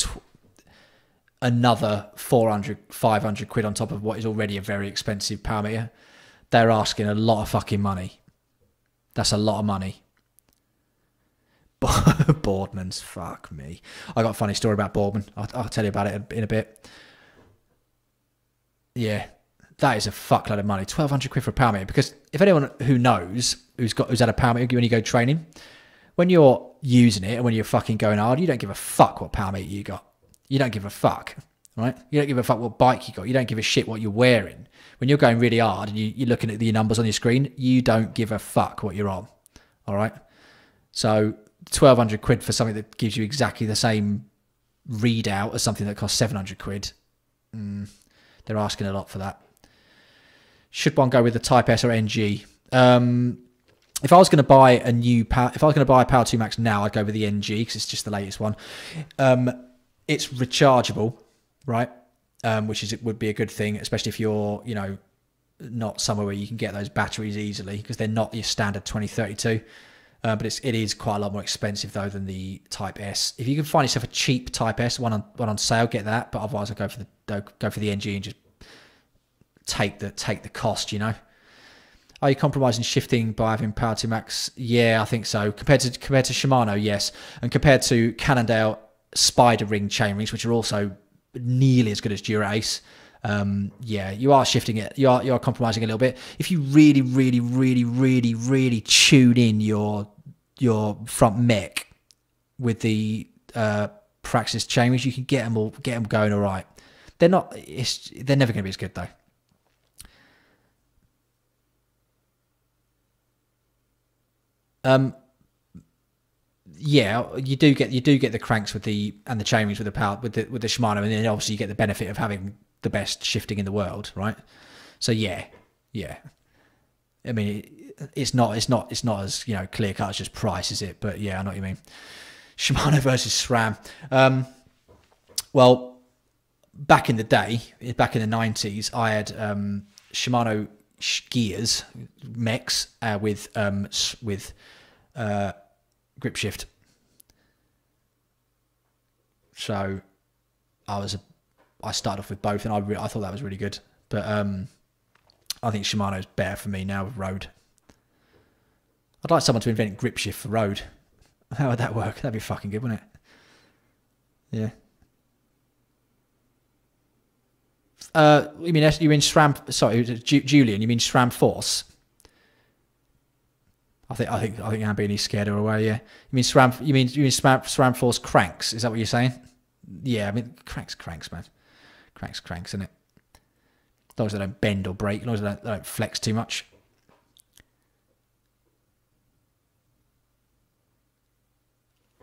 another 400, 500 quid on top of what is already a very expensive power meter. They're asking a lot of fucking money. That's a lot of money. Boardman's, fuck me. I got a funny story about Boardman. I'll tell you about it in a bit. Yeah. That is a fuckload of money. 1,200 quid for a power meter. Because if anyone who knows, who's had a power meter when you go training, when you're using it and when you're fucking going hard, you don't give a fuck what power meter you got. You don't give a fuck, right? You don't give a fuck what bike you got. You don't give a shit what you're wearing. When you're going really hard and you're looking at the numbers on your screen, you don't give a fuck what you're on. All right? So 1,200 quid for something that gives you exactly the same readout as something that costs 700 quid. They're asking a lot for that. Should one go with the Type S or NG? If I was going to buy a Power 2 Max now, I'd go with the NG because it's just the latest one. It's rechargeable, right? Which would be a good thing, especially if you're, not somewhere where you can get those batteries easily because they're not your standard 2032. But it is quite a lot more expensive though than the Type S. If you can find yourself a cheap Type S, one on sale, get that. But otherwise, I'd go for the NG and just take the cost. Are you compromising shifting by having Power 2 Max? Yeah, I think so. Compared to Shimano, yes, and compared to Cannondale Spider Ring chainrings, which are also nearly as good as Dura Ace. Yeah, you are shifting it. You are compromising a little bit. If you really, really, really, really, really tune in your front mech with the Praxis chainrings, you can get them going all right. They're never going to be as good though. Yeah, you do get the cranks with the chainrings with the Shimano, and then obviously you get the benefit of having the best shifting in the world, right? So yeah. I mean, it's not as, you know, clear cut as just price, is it? But yeah, I know what you mean. Shimano versus SRAM. Well, back in the day, back in the 90s, I had Shimano gears, mechs, with grip shift. So I started off with both, and I thought that was really good. But I think Shimano's better for me now with road. I'd like someone to invent grip shift for road. How would that work? That'd be fucking good, wouldn't it? Yeah. You mean SRAM? Sorry, Julian. You mean SRAM Force? I think Ambini's scared her away. Yeah. You mean SRAM? You mean SRAM Force cranks? Is that what you're saying? Yeah. I mean cranks, man. Cranks, isn't it? As long as they don't bend or break, as long as they don't flex too much.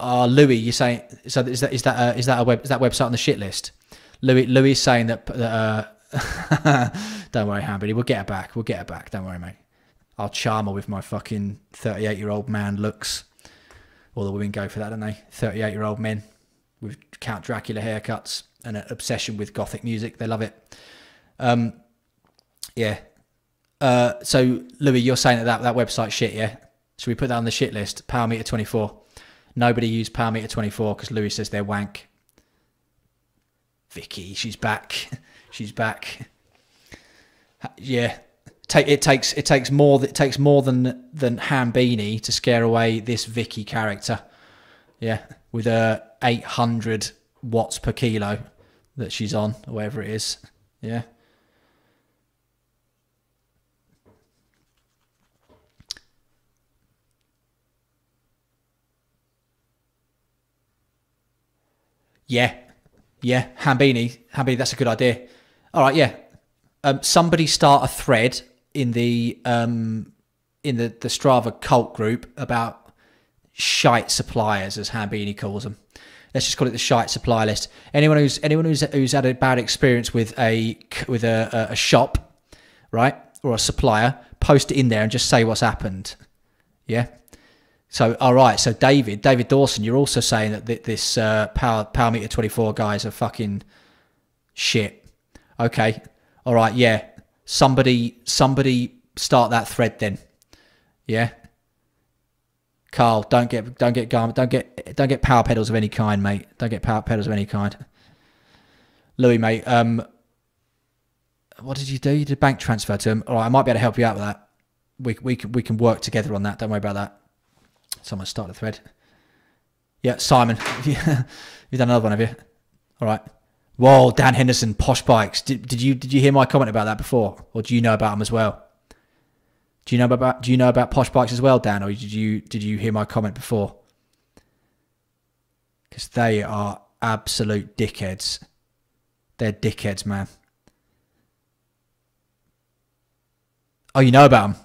Louis, you're saying, so is that website on the shit list? Louis is saying that don't worry, Hamby, we'll get her back. Don't worry, mate. I'll charm her with my fucking 38-year-old man looks. All the women go for that, don't they? 38-year-old men with Count Dracula haircuts and an obsession with gothic music. They love it. Yeah. So Louis, you're saying that website's shit, yeah? Should we put that on the shit list? Power Meter 24. Nobody used Power Meter 24 because Louis says they're wank. Vicky, she's back. She's back. Yeah. It takes more than Hambini to scare away this Vicky character. Yeah. With her 800 watts per kilo that she's on, or whatever it is. Yeah. Yeah, Hambini, that's a good idea. All right, yeah. Somebody start a thread in the Strava cult group about shite suppliers, as Hambini calls them. Let's just call it the shite supply list. Anyone who's had a bad experience with a shop, right, or a supplier, post it in there and just say what's happened. Yeah. So, all right. So, David Dawson, you're also saying that this Power Meter 24 guys are fucking shit. Okay. All right. Yeah. Somebody start that thread then. Yeah. Carl, don't get power pedals of any kind, mate. Don't get power pedals of any kind. Louis, mate. What did you do? You did a bank transfer to him. All right. I might be able to help you out with that. We can work together on that. Don't worry about that. Someone start a thread. Yeah, Simon. You've done another one, have you? All right. Whoa, Dan Henderson, Posh Bikes. Did you hear my comment about that before, or do you know about them as well? Do you know about Posh Bikes as well, Dan, or did you hear my comment before? Because they are absolute dickheads. They're dickheads, man. Oh, you know about them?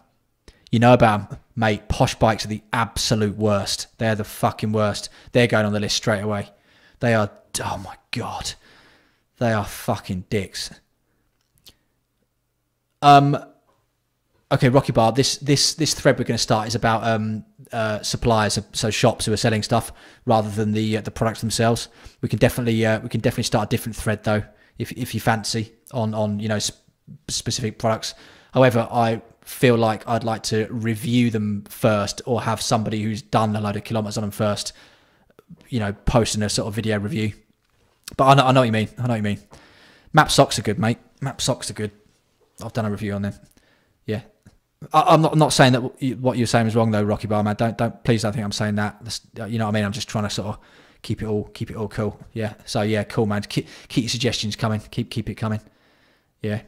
You know about them? Mate, Posh Bikes are the absolute worst. They're the fucking worst. They're going on the list straight away. They are, oh my God. They are fucking dicks. Okay, Rocky Bar, this thread we're going to start is about suppliers, so shops who are selling stuff rather than the products themselves. We can definitely start a different thread though, if you fancy on you know specific products. However, I feel like I'd like to review them first, or have somebody who's done a load of kilometers on them first, you know, posting a sort of video review. But I know what you mean. I know what you mean. Map socks are good, mate. Map socks are good. I've done a review on them. Yeah. I'm not saying that what you're saying is wrong though, Rocky Bar, man. Please don't think I'm saying that. You know what I mean? I'm just trying to sort of keep it all cool. Yeah. So yeah, cool, man. Keep your suggestions coming. Keep it coming. Yeah.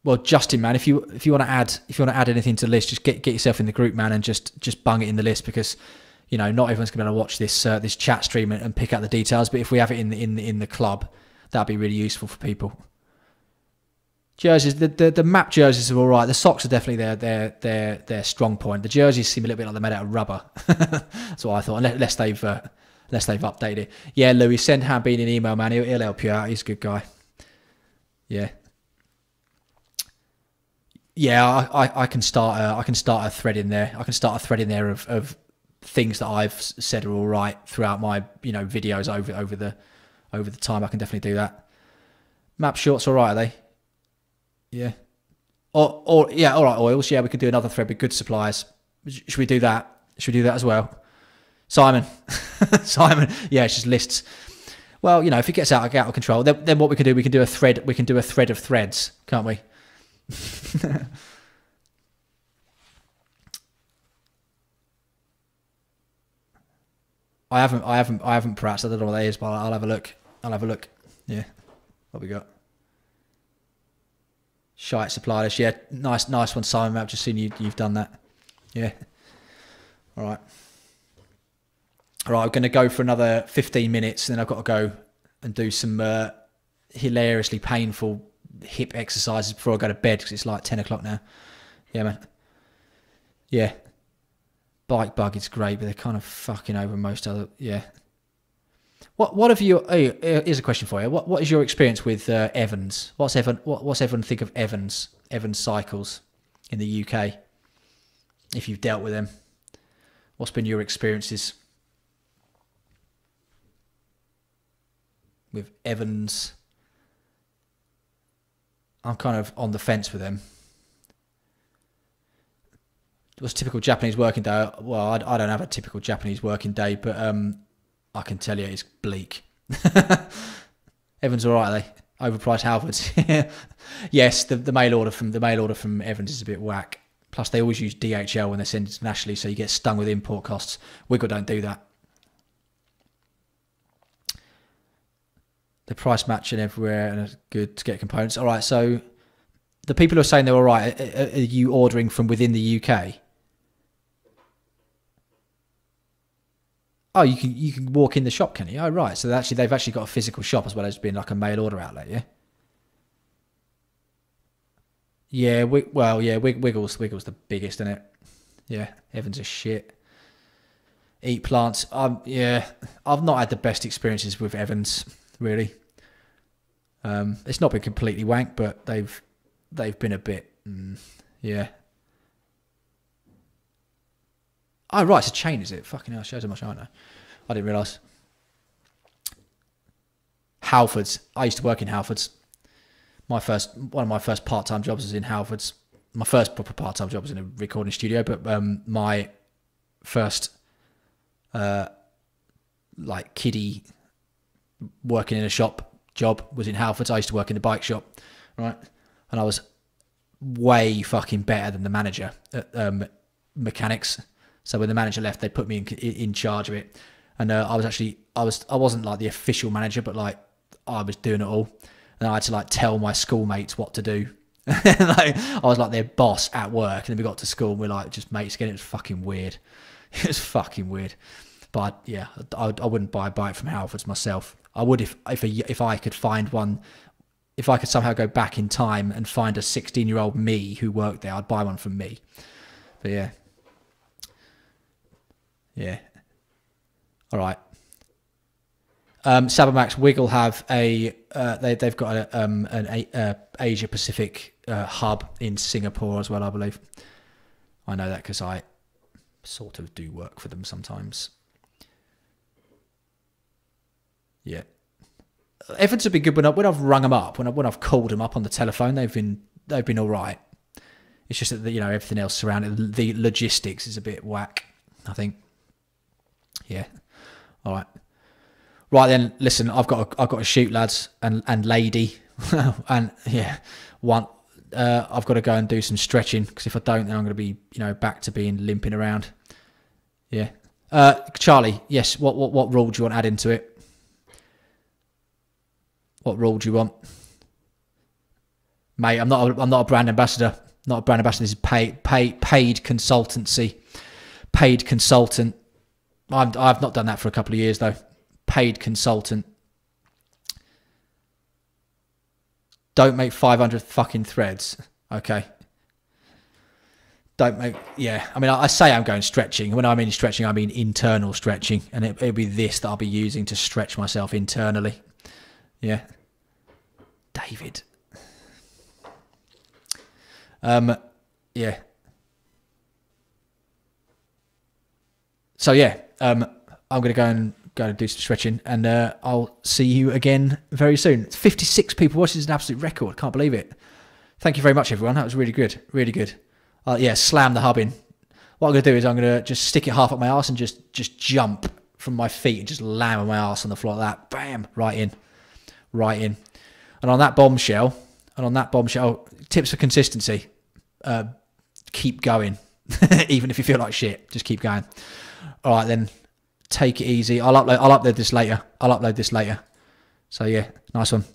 Well, Justin, man, if you want to add anything to the list, just get yourself in the group, man, and just bung it in the list, because you know not everyone's going to be able to watch this chat stream and pick out the details. But if we have it in the club, that'd be really useful for people. Jerseys, the map jerseys are all right. The socks are definitely their strong point. The jerseys seem a little bit like they're made out of rubber. That's what I thought, unless unless they've updated it. Yeah, Louis, send Habeen an email, man. He'll help you out. He's a good guy. Yeah. Yeah, I can start a thread in there. I can start a thread in there of things that I've said are all right throughout my videos over the time. I can definitely do that. Map shorts all right, are they? Yeah. Or yeah, all right, oils. Yeah, we could do another thread with good suppliers. Should we do that? Should we do that as well? Simon. Simon. Yeah, it's just lists. Well, if it gets out of control, then what we can do, we can do a thread. We can do a thread of threads, can't we? I haven't perhaps. I don't know what that is, but I'll have a look. Yeah. What we got? Shite supply list. Yeah, nice one, Simon. I've just seen you've done that. Yeah. All right. I'm going to go for another 15 minutes, and then I've got to go and do some hilariously painful hip exercises before I go to bed, because it's like 10 o'clock now. Yeah, man. Yeah. Bike bug is great, but they're kind of fucking over most other... Yeah. What have you... Oh, here's a question for you. What is your experience with Evans? What's everyone think of Evans cycles in the UK? If you've dealt with them. What's been your experiences with Evans? I'm kind of on the fence with them. What's a typical Japanese working day? Well, I don't have a typical Japanese working day, but I can tell you it's bleak. Evans all right, are they? Overpriced Halfords. Yes, the mail order from Evans is a bit whack. Plus, they always use DHL when they send internationally, so you get stung with import costs. Wiggle don't do that. The price matching everywhere, and it's good to get components. All right, so the people who are saying they're all right, are you ordering from within the UK? Oh, you can walk in the shop, can you? Oh, right. So they've actually got a physical shop as well as being like a mail order outlet, yeah? Yeah, Wiggle's the biggest, isn't it? Yeah, Evans is shit. Eat plants. Yeah, I've not had the best experiences with Evans, really. It's not been completely wank, but they've been a bit, yeah. Oh, right, it's a chain, is it? Fucking hell, shows how much I know. I didn't realise. Halfords. I used to work in Halfords. One of my first part-time jobs was in Halfords. My first proper part-time job was in a recording studio, but my first like kiddie working in a shop job was in Halfords. I used to work in a bike shop, right? And I was way fucking better than the manager at mechanics. So when the manager left, they put me in charge of it, and I wasn't like the official manager, but like I was doing it all, and I had to like tell my schoolmates what to do. Like, I was like their boss at work, and then we got to school and we're like just mates again. It was fucking weird. It was fucking weird. But yeah, I wouldn't buy a bike from Halfords myself. I would if I could find one. If I could somehow go back in time and find a 16-year-old me who worked there, I'd buy one from me. But yeah. Yeah. All right. Sabermax Wiggle have they've got an Asia Pacific hub in Singapore as well, I believe. I know that because I sort of do work for them sometimes. Yeah. Evans have been good when I've rung them up, when I've called them up on the telephone. They've been all right. It's just that everything else surrounding the logistics is a bit whack, I think. Yeah. All right. Right then, listen, I've got to shoot, lads and lady, and yeah, I've got to go and do some stretching, because if I don't, then I'm going to be back to being limping around. Yeah. Charlie, yes. What rule do you want add into it? What rule do you want, mate? I'm not a brand ambassador. Not a brand ambassador. This is paid consultancy. Paid consultant. I've not done that for a couple of years though. Paid consultant. Don't make 500 fucking threads. Okay. Yeah, I mean, I say I'm going stretching. When I mean stretching, I mean internal stretching, and it'll be this that I'll be using to stretch myself internally. Yeah, David. Yeah. So yeah, I'm gonna go and do some stretching, and I'll see you again very soon. 56 people watching is an absolute record. Can't believe it. Thank you very much, everyone. That was really good. Really good. Yeah, slam the hub in. What I'm going to do is I'm going to just stick it half up my arse and just jump from my feet and just lam my arse on the floor like that. Bam! Right in. Right in. And on that bombshell, tips for consistency. Keep going. Even if you feel like shit, just keep going. All right, then. Take it easy. I'll upload this later. So, yeah, nice one.